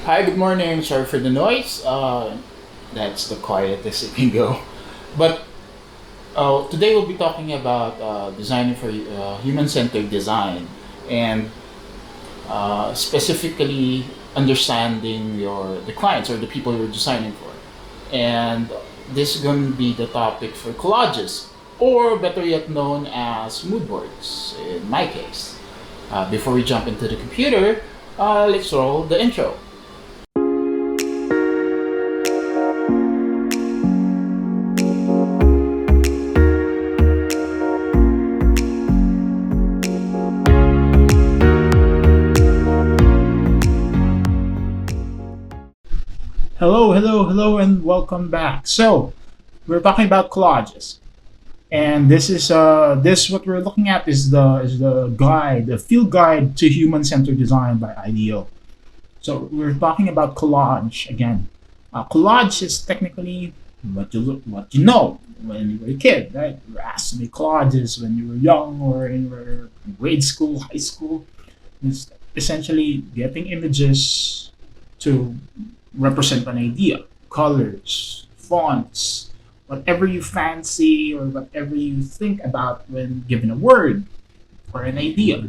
Hi, good morning. Sorry for the noise. That's the quietest it can go. But today we'll be talking about designing for human-centered design and specifically understanding the clients or the people you're designing for. And this is going to be the topic for collages, or better yet known as mood boards in my case. Before we jump into the computer, let's roll the intro. Hello, and welcome back. So we're talking about collages, and this what we're looking at is the guide, the field guide to human-centered design by IDEO. So we're talking about collage again. Collage is technically what you know when you were a kid, right? You were asked to make collages when you were young or in your grade school, high school. It's essentially getting images to represent an idea, colors, fonts, whatever you fancy or whatever you think about when given a word or an idea.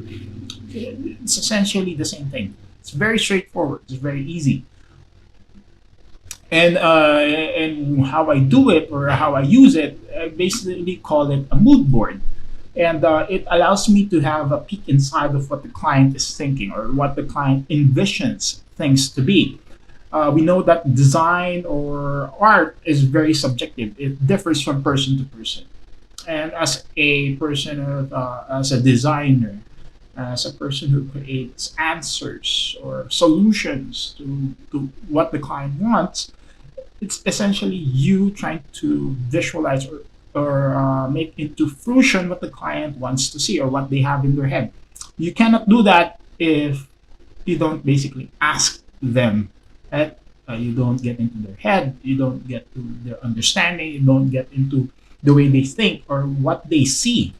It's essentially the same thing. It's very straightforward. It's very easy. And how I do it or how I use it, I basically call it a mood board. And it allows me to have a peek inside of what the client is thinking or what the client envisions things to be. We know that design or art is very subjective. It differs from person to person. And as a person, as a designer, as a person who creates answers or solutions to what the client wants, it's essentially you trying to visualize or make into fruition what the client wants to see or what they have in their head. You cannot do that if you don't basically ask them. Right? You don't get into their head, you don't get to their understanding, you don't get into the way they think or what they see.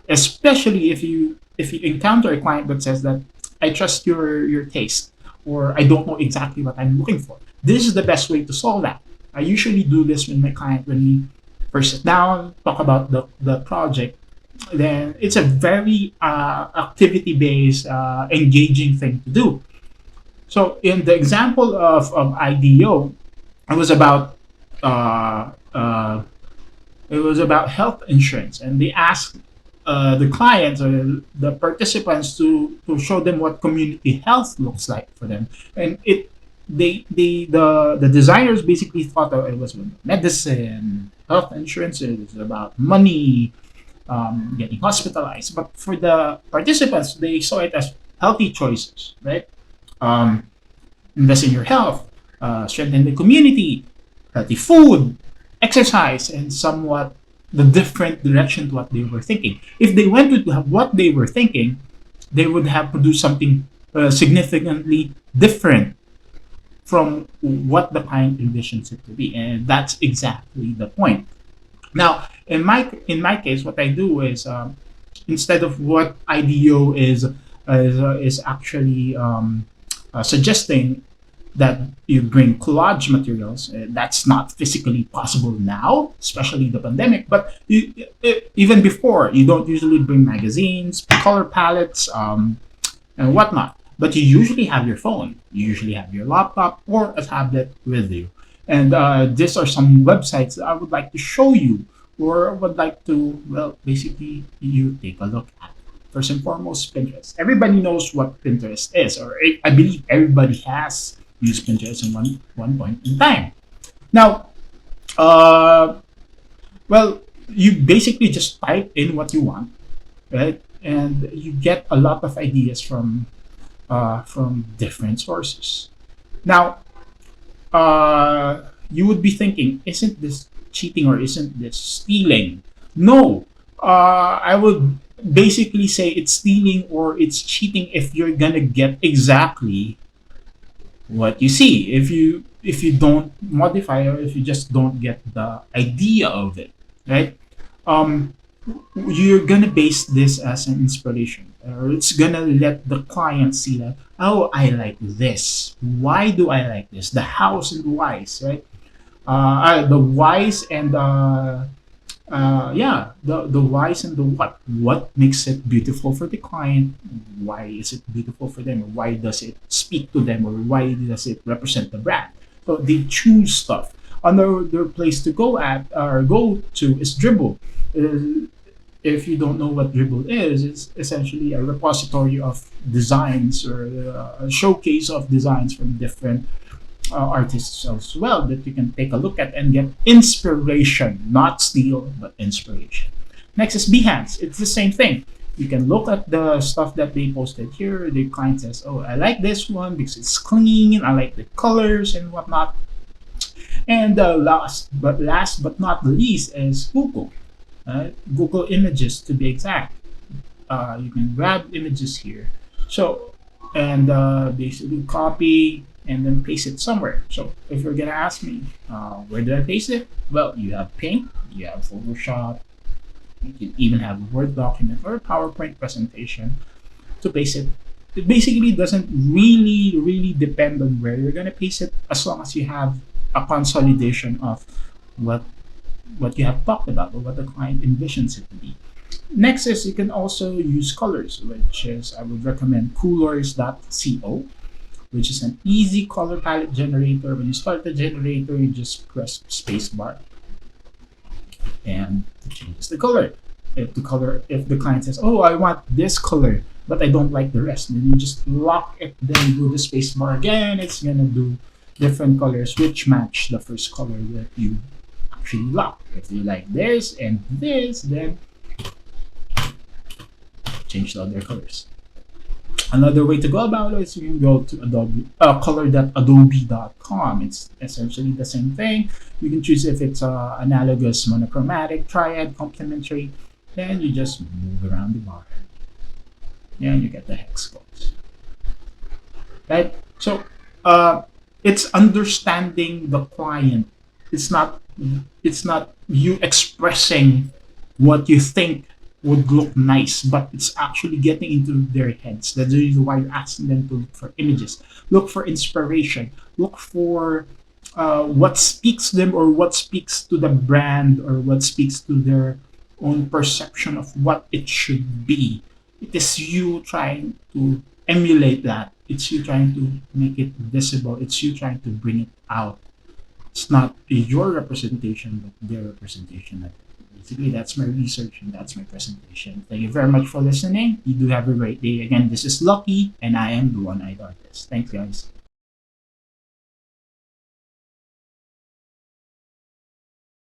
Especially if you encounter a client that says that I trust your taste or I don't know exactly what I'm looking for. This is the best way to solve that. I usually do this with my client when we first sit down, talk about the project. Then it's a very activity based, engaging thing to do. So in the example of IDEO, it was about uh, uh, it was about health insurance, and they asked the clients or the participants to show them what community health looks like for them, and the designers basically thought that it was medicine, health insurance is about money, getting hospitalized, but for the participants, they saw it as healthy choices, right? um, Invest in your health, strengthen the community, healthy food, exercise, and somewhat the different direction to what they were thinking. If they went with what they were thinking, they would have produced something significantly different from what the client envisions it to be, and that's exactly the point. Now, in my case, what I do is instead of what IDEO is actually suggesting that you bring collage materials. That's not physically possible now, especially the pandemic. But even before, you don't usually bring magazines, color palettes, and whatnot. But you usually have your phone, you usually have your laptop or a tablet with you. And these are some websites that I would like to show you or would like to, well, basically, you take a look at. First and foremost, Pinterest. Everybody knows what Pinterest is, or I believe everybody has used Pinterest in one point in time. Now, uh, well, you basically just type in what you want, right? And you get a lot of ideas from different sources. Now, you would be thinking, isn't this cheating or isn't this stealing? No, I would basically say it's stealing or it's cheating if you're gonna get exactly what you see. If you don't modify or if you just don't get the idea of it, right? Um, you're gonna base this as an inspiration, or it's gonna let the client see that. Oh, I like this. Why do I like this? The hows and the whys, right? The whys and yeah, the whys and the what. What makes it beautiful for the client? Why is it beautiful for them? Why does it speak to them? Or why does it represent the brand? So they choose stuff. Another place to go at or go to is Dribble. If you don't know what Dribble is, it's essentially a repository of designs or a showcase of designs from different artists as well that you can take a look at and get inspiration, not steal, but inspiration. Next is Behance. It's the same thing. You can look at the stuff that they posted here. The client says, "Oh, I like this one because it's clean. I like the colors and whatnot." And last but not least is Google. Google Images to be exact. You can grab images here. So, and basically copy and then paste it somewhere. So if you're gonna ask me, where did I paste it? Well, you have Paint, you have Photoshop, you can even have a Word document or a PowerPoint presentation to paste it. It basically doesn't really depend on where you're gonna paste it as long as you have a consolidation of what what you have talked about or what the client envisions it to be. Next is you can also use colors, which is I would recommend coolors.co, which is an easy color palette generator. When you start the generator, you just press spacebar and it changes the color. If the client says, "Oh, I want this color, but I don't like the rest," then you just lock it, then do the spacebar again. It's gonna do different colors which match the first color that you actually lock. If you like this and this, then change the other colors. Another way to go about it is you can go to color.adobe.com. It's essentially the same thing. You can choose if it's analogous, monochromatic, triad, complementary. Then you just move around the bar and you get the hex codes. Right? So it's understanding the client. It's not you expressing what you think would look nice, but it's actually getting into their heads. That's the reason why you're asking them to look for images, look for inspiration, look for what speaks to them or what speaks to the brand or what speaks to their own perception of what it should be. It is you trying to emulate that. It's you trying to make it visible. It's you trying to bring it out. It's not your representation, but their representation. Basically, that's my research and that's my presentation. Thank you very much for listening. You do have a great day. Again, this is Lucky, and I am the One Eyed Artist. Thanks, guys.